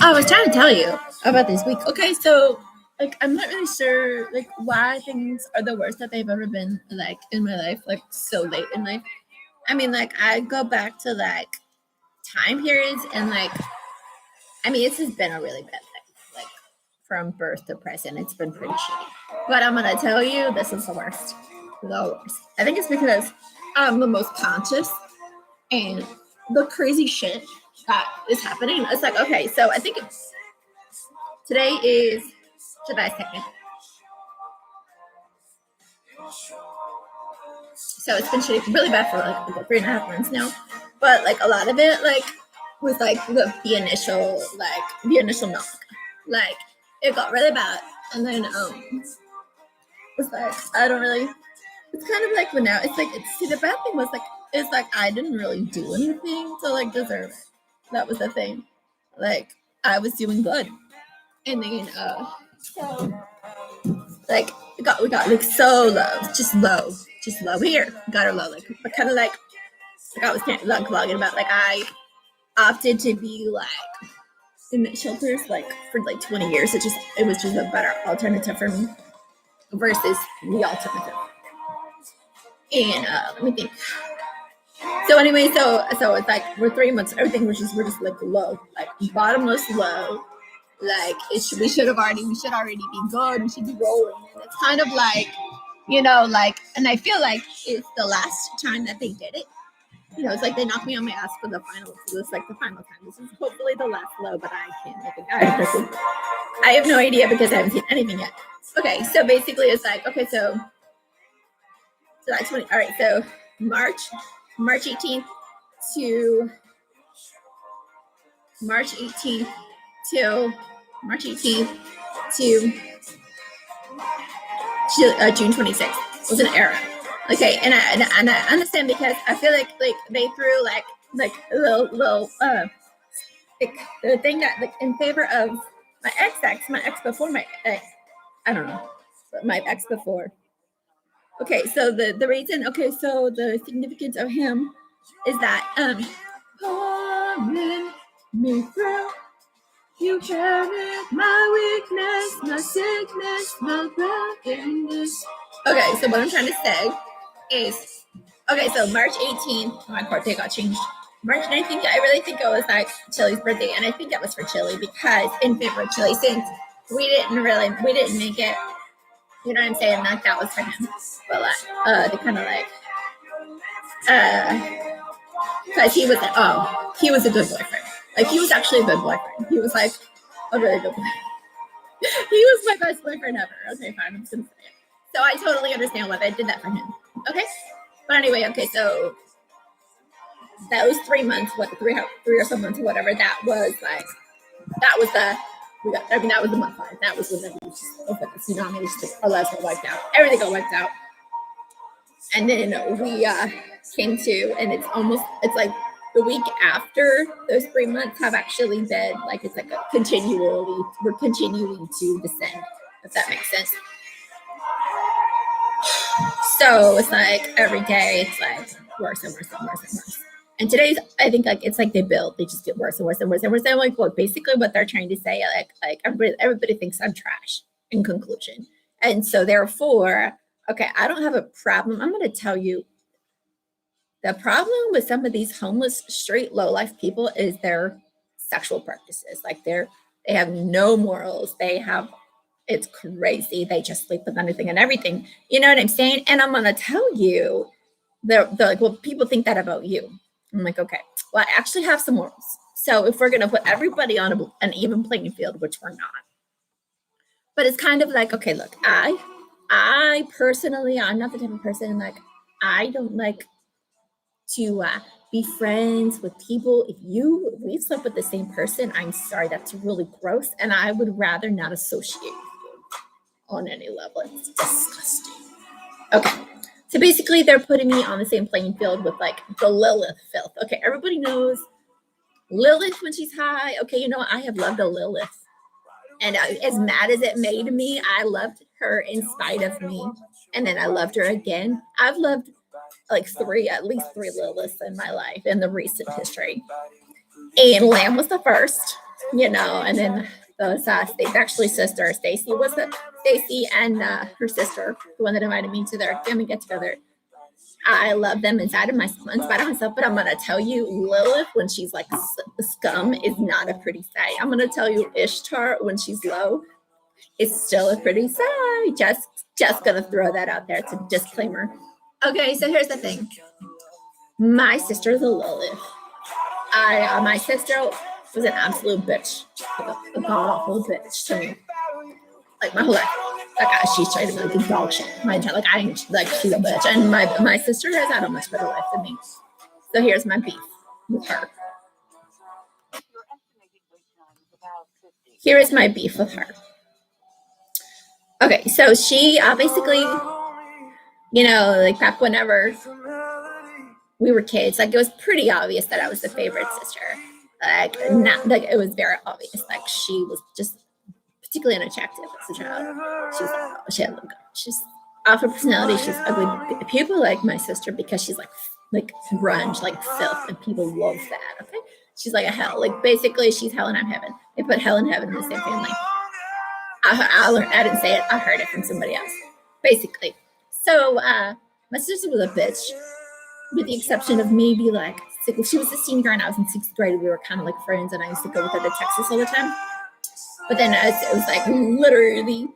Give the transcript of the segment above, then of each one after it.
I was trying to tell you about this week. Okay, so like I'm not really sure like why things are the worst that they've ever been like in my life, like so late in life. I mean, like I go back to like time periods and like I mean this has been a really bad thing. Like from birth to present, it's been pretty shitty. But I'm gonna tell you this is the worst. The worst. I think it's because I'm the most conscious and the crazy shit that is happening. It's like, okay, so I think today is July 2nd. So it's been shitty, really bad for like 3.5 months now. But like a lot of it like was like the initial knock. Like it got really bad. And then it's like I don't really it's kind of like when now it's like see the bad thing was like it's like I didn't really do anything to like deserve it. That was the thing. Like I was doing good. And then so like we got like so low, just low here. Got her low, like but kind of like I was kind of like vlogging about like I opted to be like in shelters like for like 20 years. It was just a better alternative for me versus the alternative. And let me think. So anyway, so it's like we're 3 months. Everything we're just like low, like bottomless low. Like we should already be good. We should be rolling. And it's kind of like, like, and I feel like it's the last time that they did it. It's like they knocked me on my ass for the final. So it's like the final time. This is hopefully the last low, but I can't make it. I have no idea because I haven't seen anything yet. Okay, so basically it's like, okay, so July 20. All right, so March 18th to March 18th to March 18th to June 26th was an era. Okay, and I understand because I feel like they threw like a little like the thing that like in favor of my ex before my I don't know, my ex before. Okay, so the reason, okay, so the significance of him is that pulling me through. You carry my weakness, my sickness, my brokenness. Okay, so what I'm trying to say is, okay, so March 18th, my birthday got changed. March 19th, I really think it was like Chili's birthday, and I think that was for Chili because in favor of Chili, since we didn't make it, you know what I'm saying? Like that was for him, but like, they kind of like, because he was a good boyfriend. Like he was actually a good boyfriend. He was like a really good boyfriend. He was my best boyfriend ever. Okay, fine. I'm just gonna say it. So I totally understand why I did that for him. Okay, but anyway, okay. So that was 3 months. What three or some months or whatever. That was the. That was the month 5. That was when the tsunami, our lives got wiped out. Everything got wiped out. And then we came to, and it's like the week after those 3 months have actually been like it's like we're continuing to descend, if that makes sense. So it's like every day it's like worse and worse and worse and worse. And today's, I think like it's like they just get worse and worse and worse and worse. And like what basically what they're trying to say, like everybody thinks I'm trash in conclusion. And so therefore, okay, I don't have a problem. I'm gonna tell you the problem with some of these homeless, straight, low life people is their sexual practices. Like they have no morals. It's crazy. They just sleep with anything and everything. You know what I'm saying? And I'm gonna tell you, they're like, well, people think that about you. I'm like, okay, well, I actually have some morals. So if we're gonna put everybody on an even playing field, which we're not, but it's kind of like, okay, look, I personally, I'm not the type of person like I don't like to be friends with people. If we slept with the same person, I'm sorry, that's really gross, and I would rather not associate with you on any level. It's disgusting. Okay, so basically, they're putting me on the same playing field with like the Lilith filth. Okay, everybody knows Lilith when she's high. Okay, I have loved a Lilith, and as mad as it made me, I loved her in spite of me, and then I loved her again. I've loved like at least three Liliths in my life in the recent history. And Lamb was the first. And then those actually sister Stacy was it? Stacy and her sister, the one that invited me to their family get together. I love them in spite of myself, but I'm gonna tell you, Lilith, when she's like scum, is not a pretty sight. I'm gonna tell you, Ishtar, when she's low, is still a pretty sight. Just gonna throw that out there. It's a disclaimer. Okay, so here's the thing. My sister's a Lilith. My sister was an absolute bitch, a god awful bitch to me. Like my whole life. She's trying to be like dog shit. She's a bitch. And my sister has had a much better life than me. So here's my beef with her. Here is my beef with her. Okay, so she basically, like back whenever we were kids, like it was pretty obvious that I was the favorite sister. It was very obvious. Like she was just particularly unattractive as a child. She's off her personality. She's ugly. People like my sister because she's like grunge, like filth, and people love that. Okay, she's like a hell. Like basically, she's hell and I'm heaven. They put hell and heaven in the same family. I didn't say it. I heard it from somebody else. Basically, so my sister was a bitch, with the exception of maybe like she was a senior and I was in 6th grade. We were kind of like friends, and I used to go with her to Texas all the time. But then it was like literally,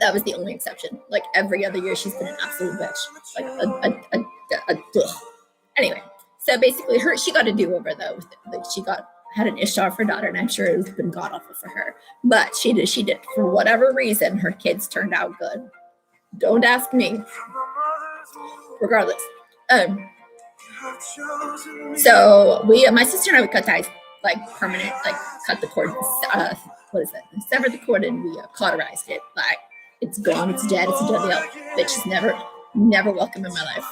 that was the only exception. Like every other year, she's been an absolute bitch. Like Anyway, so basically, she got a do-over though. She had an Ishtar for daughter, and I'm sure it's been god awful for her. But she did for whatever reason. Her kids turned out good. Don't ask me. Regardless, so my sister and I would cut ties, like permanent, like cut the cord. Severed the cord, and we cauterized it. Like it's gone, it's dead, it's a dead bitch is never welcome in my life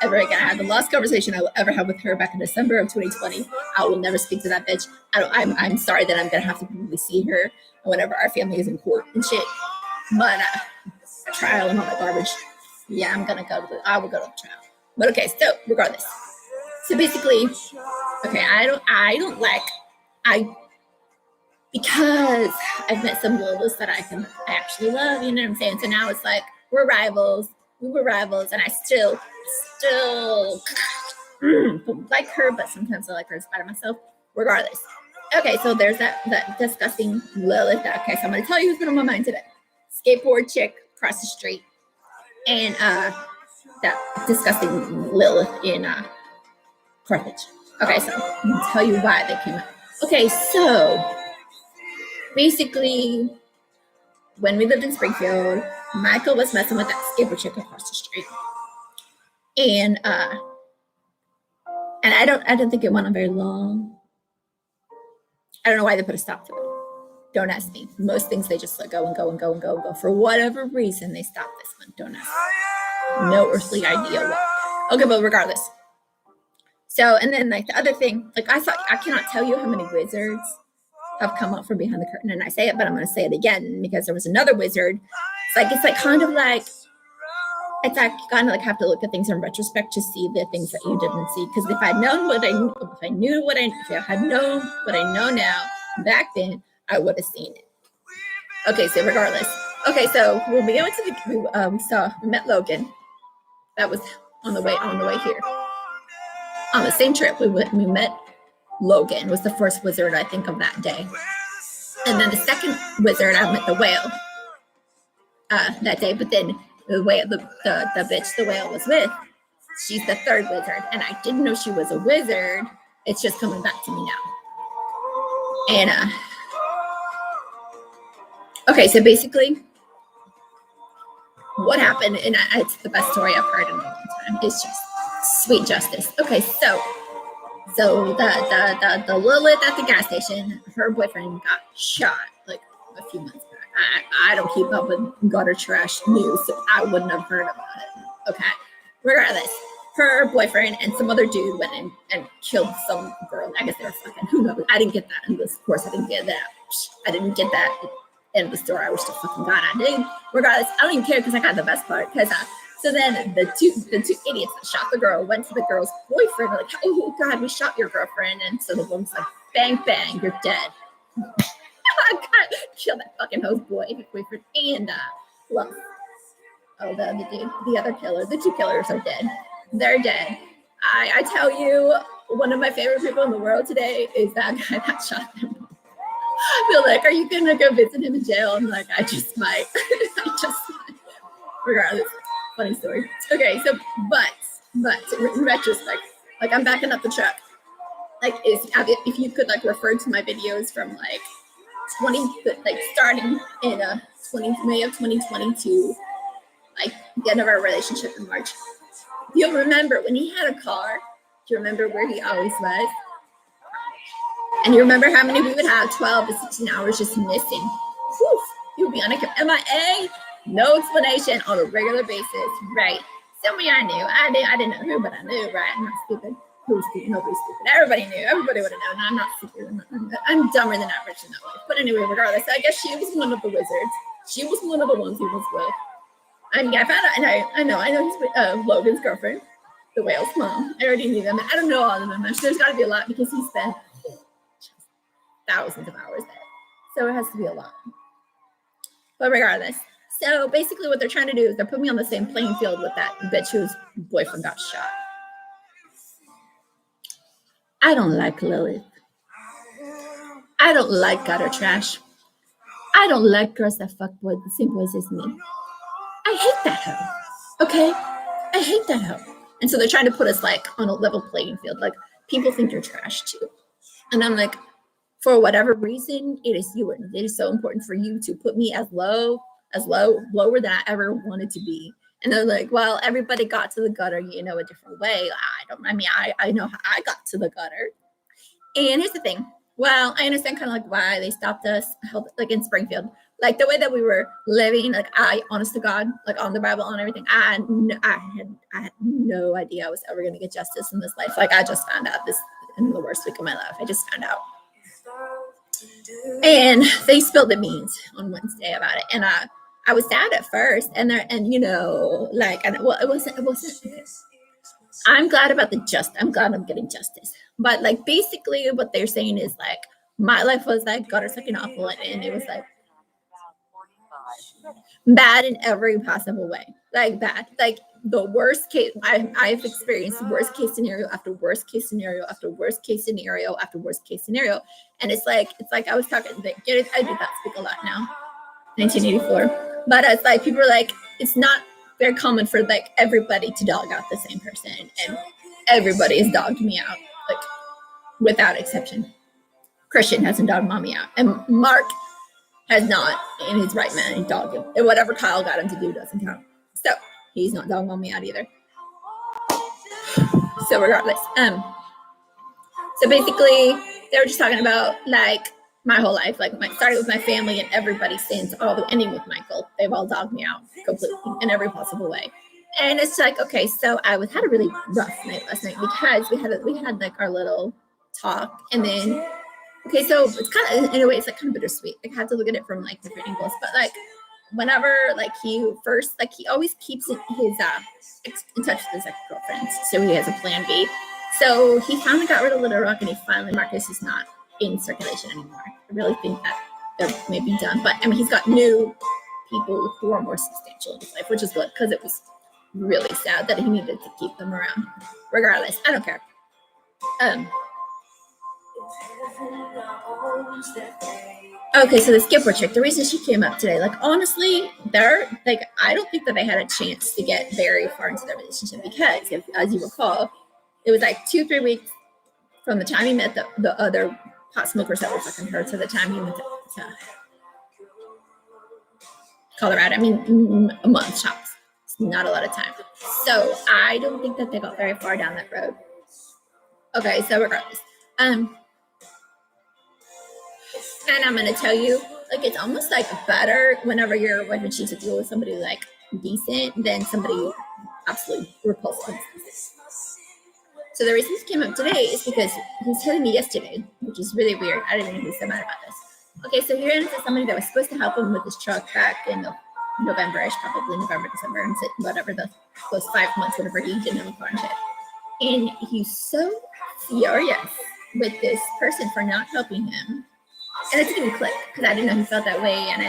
ever again. I had the last conversation I will ever have with her back in December of 2020. I will never speak to that bitch. I'm sorry that I'm gonna have to probably see her whenever our family is in court and shit. But trial and all that garbage. Yeah, I will go to the trial. But okay, so regardless. So basically, okay, because I've met some Liliths that I actually love, you know what I'm saying? So now it's like we were rivals, and I still like her, but sometimes I like her in spite of myself. Regardless. Okay, so there's that disgusting Lilith. Okay, so I'm gonna tell you who's been on my mind today. Skateboard chick across the street, and that disgusting Lilith in Carthage. Okay, so I'm gonna tell you why they came out. Okay, so basically, when we lived in Springfield, Michael was messing with that skateboard chick across the street, and I don't think it went on very long. I don't know why they put a stop to it. Don't ask me. Most things they just let go and go and go and go and go. For whatever reason, they stopped this one. Don't ask me. No earthly idea why. Okay, but regardless. So, and then like the other thing, like I cannot tell you how many wizards have come up from behind the curtain, and I say it, but I'm going to say it again because there was another wizard. It's like kind of like you kind of like have to look at things in retrospect to see the things that you didn't see. Because if I had known what I know now back then, I would have seen it. Okay, so regardless. Okay, so when we went to we met Logan. That was on the way here. On the same trip, we met Logan. Was the first wizard I think of that day, and then the second wizard I met the whale that day. But then the whale, the bitch the whale was with, she's the third wizard, and I didn't know she was a wizard. It's just coming back to me now. And okay, so basically, what happened, and it's the best story I've heard in a long time. It's just sweet justice. Okay, so the Lilith at the gas station, her boyfriend got shot like a few months back. I don't keep up with gutter trash news, so I wouldn't have heard about it. Okay, regardless, her boyfriend and some other dude went in and killed some girl. I guess they were fucking. Who knows? I didn't get that in this course. I didn't get that in the story. I wish to fucking God I did. Regardless, I don't even care because I got the best part. Because so then the two idiots that shot the girl went to the girl's boyfriend, like, oh God, we shot your girlfriend. And so the woman's like, bang, bang, you're dead. I gotta kill that fucking host boyfriend, and plus, the other killer, the two killers are dead. They're dead. I tell you, one of my favorite people in the world today is that guy that shot them. I feel like, are you gonna go visit him in jail? I'm like, I just might. I just might. Regardless, funny story. Okay, so but in retrospect, like I'm backing up the truck. Like if you could like refer to my videos from like 20, like starting in 20 May of 2022, like the end of our relationship in March. You'll remember when he had a car. Do you remember where he always was? And you remember how many we would have? 12 to 16 hours just missing. Whew, he would be on a MIA, no explanation on a regular basis. Right. Somebody I knew. I didn't know who, but I knew, right? I'm not stupid. Who's stupid? Nobody's stupid. Everybody knew. Everybody would have known. I'm not stupid. I'm dumber than average in that way. But anyway, regardless, I guess she was one of the wizards. She was one of the ones he was with. I mean, I found out, and I know he's Logan's girlfriend, the whale's mom. I already knew them. I don't know all of them. There's got to be a lot because he spent thousands of hours there. So it has to be a lot. But regardless, so basically what they're trying to do is they're putting me on the same playing field with that bitch whose boyfriend got shot. I don't like Lilith. I don't like gutter trash. I don't like girls that fuck boys, the same boys as me. I hate that hoe. Okay? I hate that hoe. And so they're trying to put us like on a level playing field. Like people think you're trash too. And I'm like, for whatever reason, it is so important for you to put me as lower than I ever wanted to be. And they're like, well, everybody got to the gutter, a different way. I know how I got to the gutter. And here's the thing. Well, I understand kind of like why they stopped us, like in Springfield. Like the way that we were living, like honest to God, like on the Bible and everything, I had no idea I was ever going to get justice in this life. Like I just found out this in the worst week of my life. I just found out. And they spilled the beans on Wednesday about it. And I was sad at first. It wasn't. I'm glad about I'm glad I'm getting justice. But like basically what they're saying is like my life was like gutter sucking awful, and it was like bad in every possible way. Like bad. Like the worst case I've experienced worst case scenario after worst case scenario after worst case scenario after worst case scenario. And it's like I was talking, I did that speak a lot now. 1984. But it's like people are like, it's not very common for like everybody to dog out the same person, and everybody has dogged me out, like without exception. Christian hasn't dogged mommy out, and Mark has not in his right man. He dogged him, and whatever Kyle got him to do doesn't count. So he's not dogging mommy out either. So regardless, so basically they were just talking about like my whole life, like starting with my family and everybody since all the ending with Michael. They've all dogged me out completely in every possible way. And it's like, okay, so I had a really rough night last night because we had like our little talk, and then okay, so it's kind of in a way it's like kind of bittersweet. Like I have to look at it from like different angles, but like whenever like he always keeps his in touch with his ex-girlfriends, so he has a plan B. So he finally got rid of Little Rock, and Marcus is not in circulation anymore. I really think that they're maybe done, but I mean he's got new people who are more substantial in his life, which is good because it was really sad that he needed to keep them around. Regardless, I don't care. Okay, so the skipper chick, the reason she came up today, like honestly, I don't think that they had a chance to get very far into their relationship because, as you recall, it was like 2-3 weeks from the time he met the other pot smokers that were fucking her to the time he went to Colorado. I mean, a month shops. It's not a lot of time. So I don't think that they got very far down that road. Okay, so regardless. And I'm going to tell you, like, it's almost like better whenever your boyfriend cheats with you with somebody like decent than somebody absolutely repulsive. So the reason this came up today is because he was telling me yesterday, which is really weird. I didn't even know he was so mad about this. Okay, so he ran into somebody that was supposed to help him with his truck back in November-ish, probably November, December, and whatever those 5 months, whatever he didn't have a car and shit. And he's so furious with this person for not helping him. And it didn't even click because I didn't know he felt that way, and I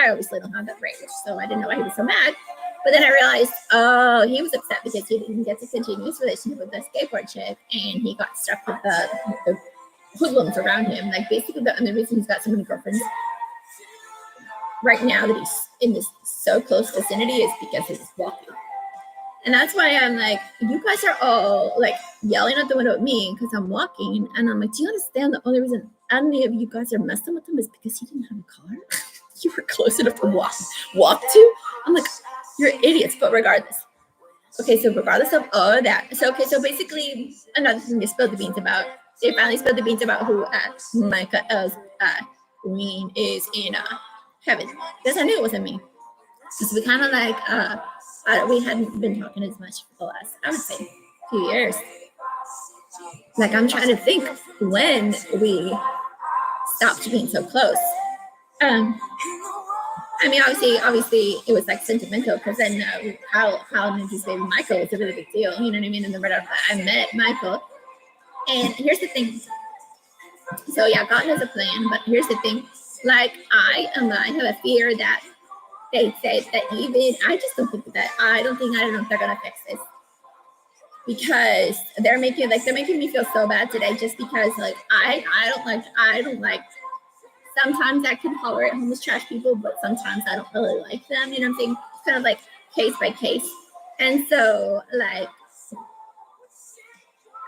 obviously don't have that rage, so I didn't know why he was so mad. But then I realized, oh, he was upset because he didn't get to continue his relationship with the skateboard chick, and he got stuck with the hoodlums around him. Like, basically, the only reason he's got so many girlfriends right now that he's in this so close vicinity is because he's walking. And that's why I'm like, you guys are all like yelling at the window at me because I'm walking. And I'm like, do you understand the only reason any of you guys are messing with him is because he didn't have a car? You were close enough to walk to? I'm like, you're idiots, but regardless. Okay, so regardless of all of that. So, okay, so basically, another thing they spilled the beans about. They finally spilled the beans about who Micah Queen is in heaven. Because I knew it wasn't me. Because we kind of like, we hadn't been talking as much for the last, I would say, few years. Like, I'm trying to think when we stopped being so close. I mean, obviously, it was like sentimental because then Kyle and his baby Michael was a really big deal. You know what I mean? And then right after that, I met Michael. And here's the thing. So yeah, God has a plan, but here's the thing. Like, I have a fear that they say that even I just don't think that I don't know if they're gonna fix this because they're making me feel so bad today just because like I don't like sometimes I can tolerate homeless trash people, but sometimes I don't really like them. You know what I'm saying? It's kind of like case by case. And so like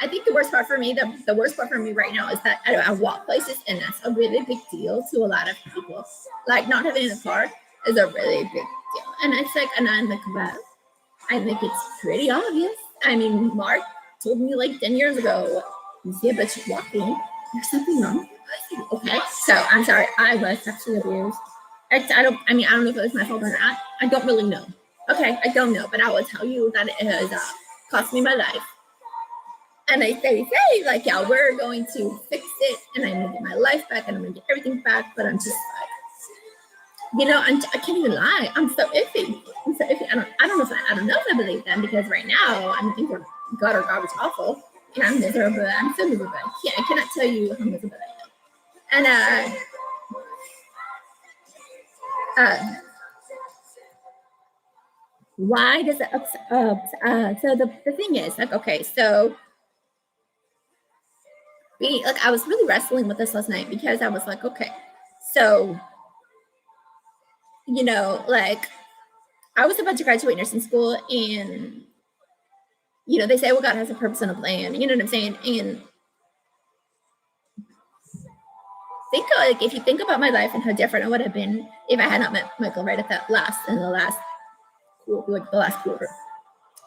I think the worst part for me right now is that I walk places and that's a really big deal to a lot of people. Like not having a car is a really big deal. And it's like, and I'm like, well, I think it's pretty obvious. I mean, Mark told me like 10 years ago, you see a bitch walking, there's something wrong. Okay, so I'm sorry, I was sexually abused. I don't know if it was my fault or not. I don't really know. Okay, I don't know, but I will tell you that it has cost me my life. And they say, like, yeah, we're going to fix it, and I'm gonna get my life back, and I'm gonna get everything back. But I'm just like, I can't even lie. I'm so iffy. I don't know if I believe them because right now I'm thinking God or garbage awful, and I'm miserable. I'm so miserable. I cannot tell you how miserable I am. And why does it so the thing is like, okay, so I was really wrestling with this last night because I was like, okay, so like I was about to graduate nursing school, and they say, well, God has a purpose and a plan, you know what I'm saying? And if you think about my life and how different it would have been if I had not met Michael right at the last quarter,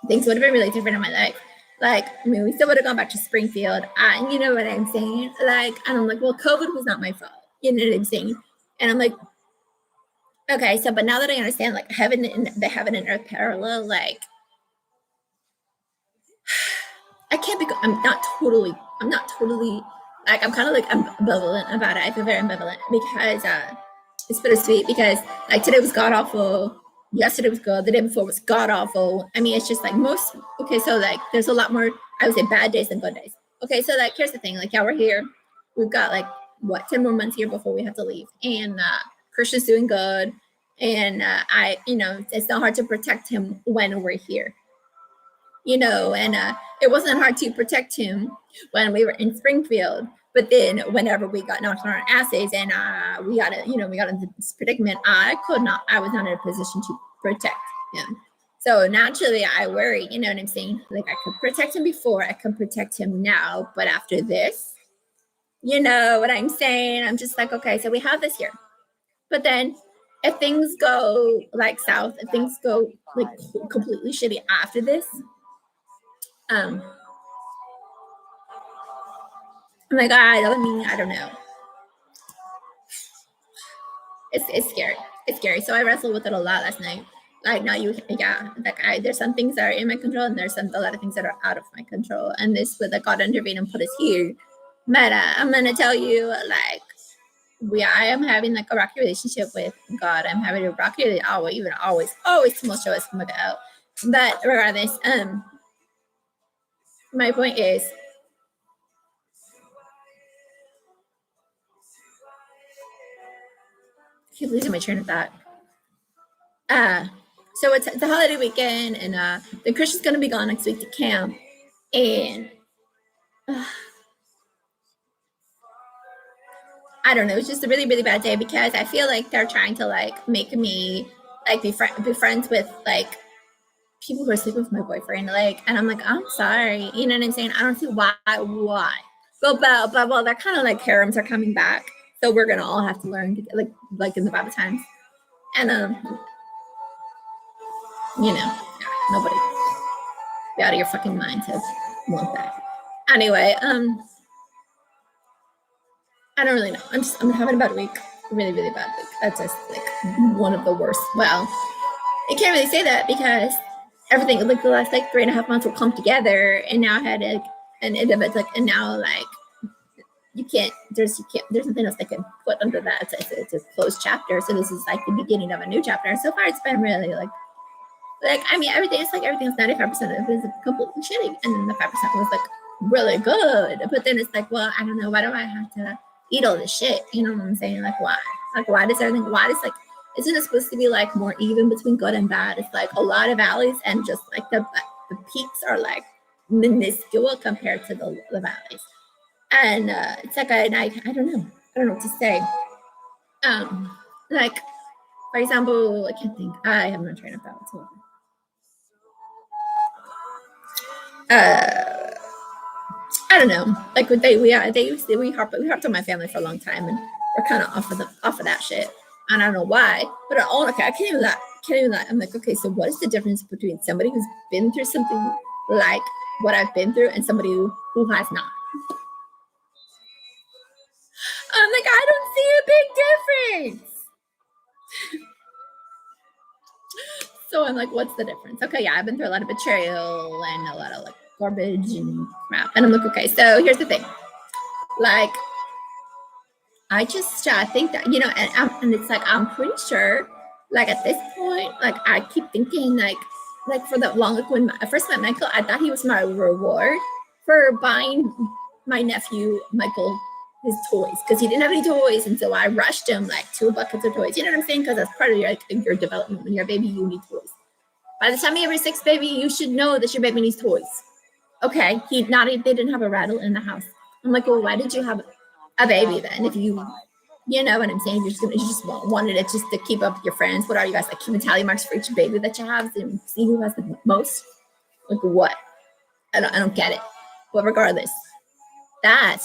things would have been really different in my life. Like, I mean, we still would have gone back to Springfield. You know what I'm saying? Like, and I'm like, well, COVID was not my fault. You know what I'm saying? And I'm like, okay, so, but now that I understand, like, the heaven and earth parallel, like, I'm not totally, like, I'm kind of like ambivalent about it. I feel very ambivalent because it's bittersweet because, like, today was god awful. Yesterday was good. The day before was god awful. I mean, it's just like okay, so like there's a lot more, I would say, bad days than good days. Okay, so like here's the thing, like, yeah, we're here. We've got like 10 more months here before we have to leave. And Christian's doing good. And it's not hard to protect him when we're here. And it wasn't hard to protect him when we were in Springfield. But then whenever we got knocked on our asses and we got into this predicament, I was not in a position to protect him. So naturally I worry, you know what I'm saying? Like, I could protect him before, I can protect him now, but after this, you know what I'm saying? I'm just like, okay, so we have this here. But then if things go like south, if things go like completely shitty after this, oh my God, I don't know. It's scary. It's scary. So I wrestled with it a lot last night. Like, now there's some things that are in my control, and there's a lot of things that are out of my control. And this would, like, God intervene and put us here. But I'm gonna tell you, like, I am having like a rocky relationship with God. I'm having a rocky, always tumultuous with God. But regardless, my point is, keep losing my train of thought. So it's the holiday weekend, and then Christian's gonna be gone next week to camp, and I don't know. It's just a really, really bad day because I feel like they're trying to like make me like be friends with like people who are sleeping with my boyfriend. Like, and I'm like, I'm sorry. You know what I'm saying? I don't see why. But well, they're kind of like harems are coming back, so we're gonna all have to learn to, like in the Bible times, and you know, nobody be out of your fucking mind to want that. Anyway, I don't really know. I'm having a bad week. Really, really bad week. That's just like one of the worst. Well, I can't really say that because everything like the last like 3.5 months will come together, and now I had like an end of it like, and now like there's nothing else I can put under that. It's a closed chapter. So this is like the beginning of a new chapter. And so far it's been really like I mean everything's 95% of it is completely shitty, and then the 5% was like really good. But then it's like, well, I don't know, why do I have to eat all this shit? You know what I'm saying? Like why does everything, why does like, isn't it supposed to be like more even between good and bad? It's like a lot of valleys, and just like the peaks are like minuscule compared to the valleys. And it's like I don't know what to say. Like for example, I can't think. I have no train of thought whatsoever. I don't know. Like we harped on my family for a long time, and we're kind of off of that shit. And I don't know why, but okay, I can't even lie. I'm like, okay, so what is the difference between somebody who's been through something like what I've been through and somebody who has not? I'm like, I don't see a big difference. So I'm like, what's the difference? Okay, yeah, I've been through a lot of betrayal and a lot of like garbage and crap. And I'm like, okay, so here's the thing. Like, I just think that, and it's like, I'm pretty sure, like at this point, like I keep thinking like for that long, like when I first met Michael, I thought he was my reward for buying my nephew, Michael, his toys, because he didn't have any toys. And so I rushed him like 2 buckets of toys. You know what I'm saying? Because that's part of your development. When you're a baby, you need toys. By the time you have your 6th baby, you should know that your baby needs toys. Okay, they didn't have a rattle in the house. I'm like, well, why did you have a baby then? If you know what I'm saying, you just wanted it just to keep up with your friends. What are you guys like, keeping tally marks for each baby that you have and see who has the most? Like what? I don't get it. But regardless, that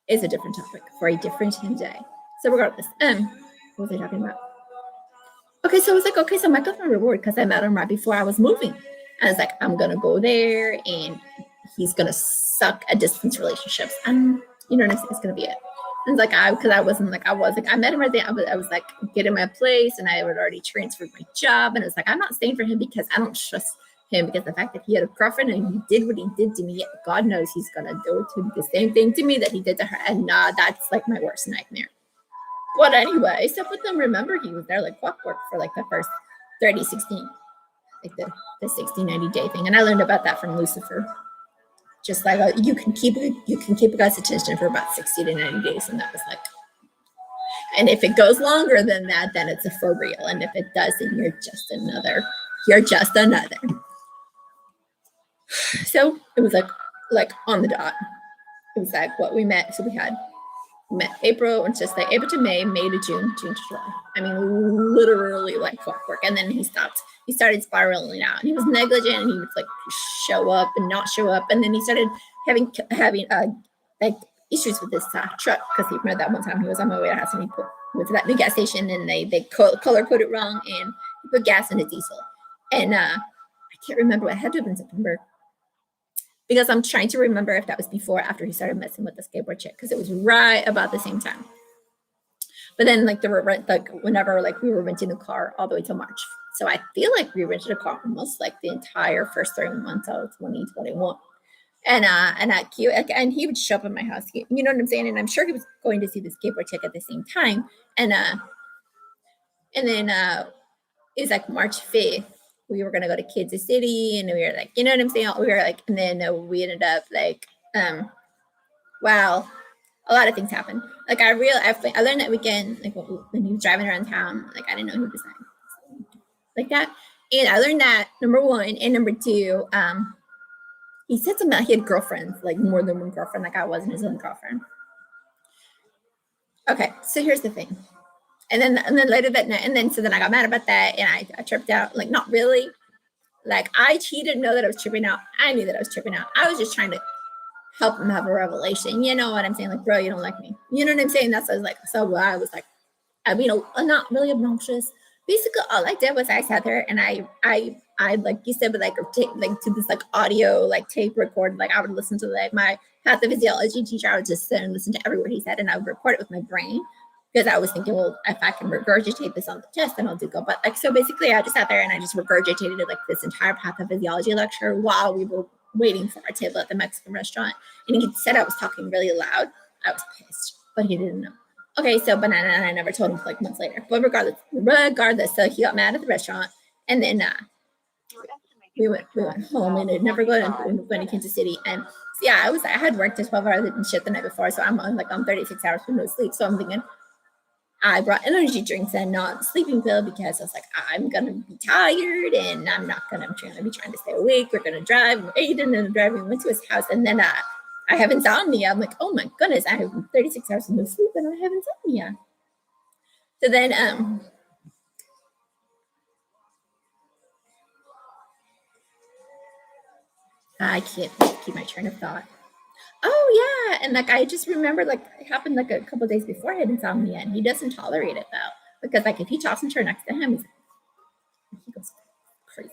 is a different topic for a different day. So regardless, what was I talking about? Okay, so I was like, okay, so Michael's my reward because I met him right before I was moving. I was like, I'm gonna go there and he's gonna suck at distance relationships. And you know what I'm saying? It's gonna be it. And like I met him right there. I was like getting my place, and I had already transferred my job. And it's like, I'm not staying for him because I don't trust him, because the fact that he had a girlfriend and he did what he did to me, God knows he's gonna do the same thing to me that he did to her. And that's like my worst nightmare. But anyway, so but then remember, he was there like clockwork for like the first 30, 16, like the 60, 90-day thing. And I learned about that from Lucifer. Just like you can keep a guy's attention for about 60 to 90 days. And that was like, and if it goes longer than that, then it's a for real. And if it doesn't, you're just another. So it was like on the dot. It was like what we met. So we had met April, it's just like April to May, May to June, June to July. I mean, literally like clockwork. And then he stopped. He started spiraling out, and he was negligent, and he would like show up and not show up. And then he started having like issues with this truck, because he remember that one time he was on my way to house and he went to that new gas station, and they color coded wrong, and he put gas in his diesel. And I can't remember. It had to have been September, because I'm trying to remember if that was before or after he started messing with the skateboard chick, because it was right about the same time. But then like there were whenever like we were renting a car all the way till March. So I feel like we rented a car almost like the entire first 3 months of 2021. And he would show up at my house. You know what I'm saying? And I'm sure he was going to see the skateboard chick at the same time. And then it was like March 5th. We were gonna go to Kansas City, and we were like, you know what I'm saying? We were like, and then we ended up like, wow, a lot of things happened. Like I learned that weekend, like when he was driving around town, like I didn't know he was like that. And I learned that number one, and number two, he said something that he had girlfriends, like more than one girlfriend, like I wasn't his own girlfriend. Okay, so here's the thing. And then later that night, and then so then I got mad about that, and I tripped out. Like not really. Like he didn't know that I was tripping out. I knew that I was tripping out. I was just trying to help him have a revelation. You know what I'm saying? Like, bro, you don't like me. You know what I'm saying? That's what I was like. So I was like, I mean, not really obnoxious. Basically, all I did was I sat there and I like you said, but like to this like audio like tape record. Like I would listen to like my pathophysiology teacher. I would just sit and listen to every word he said, and I would record it with my brain because I was thinking, well, if I can regurgitate this on the test, then I'll do good. But like, so basically, I just sat there and I just regurgitated like this entire pathophysiology lecture while we were waiting for our table at the Mexican restaurant. And he said I was talking really loud. I was pissed, but he didn't know. Okay, so but I never told him like months later. But regardless, so he got mad at the restaurant, and then we went home, and it never went to Kansas City. And so, yeah, I had worked a 12-hour shit the night before, so I'm on 36 hours with no sleep. So I'm thinking I brought energy drinks and not sleeping pill because I was like, I'm gonna be tired and I'm gonna be trying to stay awake. We're gonna drive. Aiden and driving went to his house, and then I have insomnia. I'm like, oh my goodness, I have 36 hours of no sleep and I have insomnia. So then I can't keep my train of thought. Oh yeah, and like I just remember like it happened like a couple days before I had insomnia, and he doesn't tolerate it though because like if he toss and turn next to him, he goes crazy.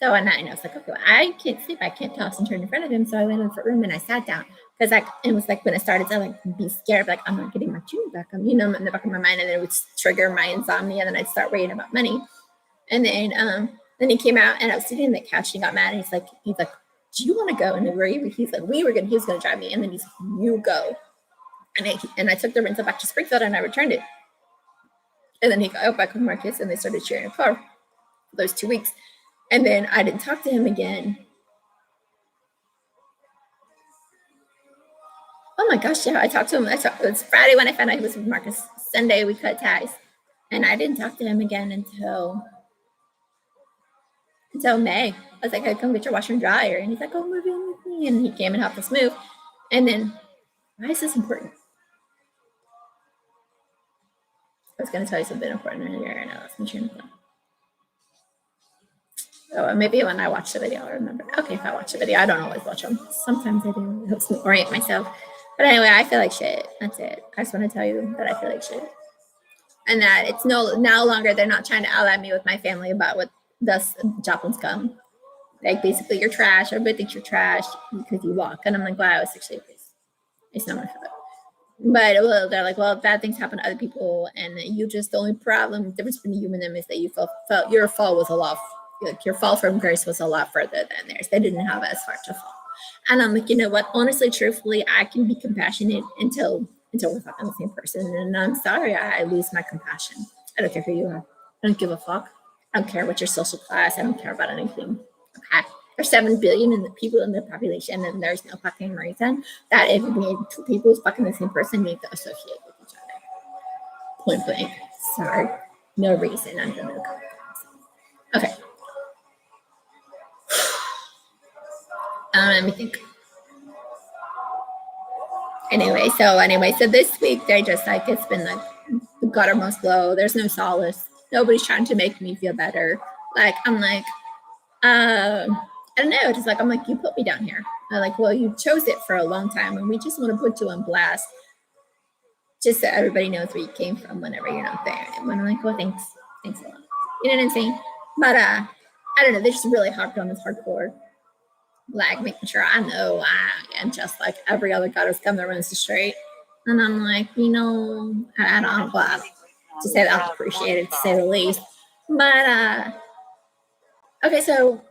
So and I was like, okay, well, I can't sleep, I can't toss and turn in front of him. So I went in the room and I sat down because like it was like when I started to like be scared, like I'm not getting my tune back. I'm in the back of my mind, and then it would trigger my insomnia. And then I'd start worrying about money, and then he came out and I was sitting on the couch and he got mad and he's like, do you want to go? And he's like, he was gonna drive me, and then he's like, you go. And I took the rental back to Springfield and I returned it. And then he got back with Marcus and they started sharing a car for those 2 weeks. And then I didn't talk to him again. Oh my gosh, yeah, I talked to him. It was Friday when I found out he was with Marcus. Sunday we cut ties. And I didn't talk to him again until May. I was like, come get your washer and dryer. And he's like, oh, move in with me. And he came and helped us move. And then, why is this important? I was going to tell you something important earlier, and I lost my train of thought. So maybe when I watch the video, I'll remember. Okay, if I watch the video, I don't always watch them. Sometimes I do. It helps me orient myself. But anyway, I feel like shit. That's it. I just want to tell you that I feel like shit. And that it's no longer, they're not trying to ally me with my family about what thus Joplins come. Like basically you're trash. Everybody thinks you're trash because you walk. And I'm like, wow, I was sexually abused. It's not my fault. But they're like, well, bad things happen to other people, and you just the only problem difference between you and them is that you felt your fall was a lot, like your fall from grace was a lot further than theirs. They didn't have as far to fall. And I'm like, you know what? Honestly, truthfully, I can be compassionate until we're fucking the same person. And I'm sorry, I lose my compassion. I don't care who you are. I don't give a fuck. I don't care what your social class. I don't care about anything. Okay. There's 7 billion in the people in the population, and there's no fucking reason that if we two people is fucking the same person, need to associate with each other. Point blank. Sorry. No reason under no context. Okay. Let me think. Anyway, so this week they just like it's been like the guttermost blow. There's no solace. Nobody's trying to make me feel better. Like I'm like, I don't know. Just like I'm like, you put me down here. I'm like, well, you chose it for a long time, and we just want to put you on blast, just so everybody knows where you came from whenever you're not there. And I'm like, well, thanks a lot. You know what I'm saying? But I don't know. They're just really hard on this hardcore, like making sure I know I am just like every other goddess scum that runs the street. And I'm like, I'm glad to say that I appreciate it, to say the least. But okay, so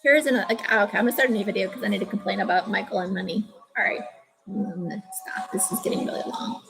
here's another. Okay, I'm gonna start a new video because I need to complain about Michael and money. All right, stop. This is getting really long.